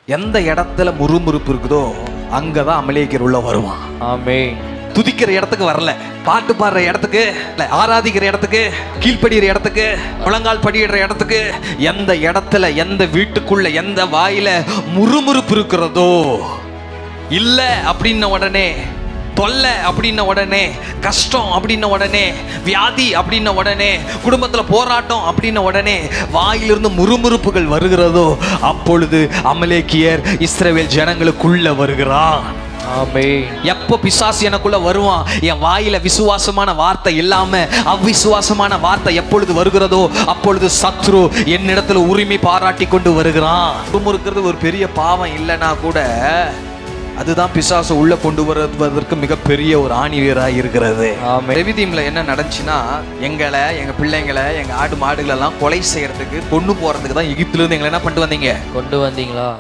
எந்த இடத்துல முறுமுறுப்பு இருக்குதோ அங்கதான் அமலேக்கியர் உள்ள வருவான். ஆமென். துதிக்கிற இடத்துக்கு வரல, பாட்டு பாடுற இடத்துக்கு இல்ல, ஆராதிக்கிற இடத்துக்கு, கீழ்ப்படிகிற இடத்துக்கு, முழங்கால் படியிடுற இடத்துக்கு, எந்த இடத்துல, எந்த வீட்டுக்குள்ள, எந்த வாயில முறுமுறுப்பு இருக்கிறதோ, இல்ல அப்படின்ன உடனே, தொல்லை அப்படின்ன உடனே, கஷ்டம் அப்படின்ன உடனே, வியாதி அப்படின்ன உடனே, குடும்பத்தில் போராட்டம் அப்படின்ன உடனே வாயிலிருந்து முறுமுறுப்புகள் வருகிறதோ அப்பொழுது அமலேக்கியர் இஸ்ரவேல் ஜனங்களுக்குள்ள வருகிறான். ஆமென். எப்போ பிசாசு எனக்குள்ள வருவான், என் வாயில விசுவாசமான வார்த்தை இல்லாம அவ்விசுவாசமான வார்த்தை எப்பொழுது வருகிறதோ அப்பொழுது சத்ரு என்னிடத்துல உரிமை பாராட்டி கொண்டு வருகிறான். முறுமுறுக்கிறது ஒரு பெரிய பாவம் இல்லைன்னா கூட அதுதான் பிசாசு உள்ள கொண்டு வருவதற்கு மிகப்பெரிய ஒரு ஆணிவேராக இருக்கிறது. ரெவிதீம்ல என்ன நடந்துச்சுன்னா, எங்களை, எங்க பிள்ளைங்களை, எங்க ஆடு மாடுகள் எல்லாம் கொலை செய்யறதுக்கு, கொண்டு போறதுக்கு தான் எகிப்திலிருந்து எங்களை என்ன பண்ணிட்டு வந்தீங்க, கொண்டு வந்தீங்களா?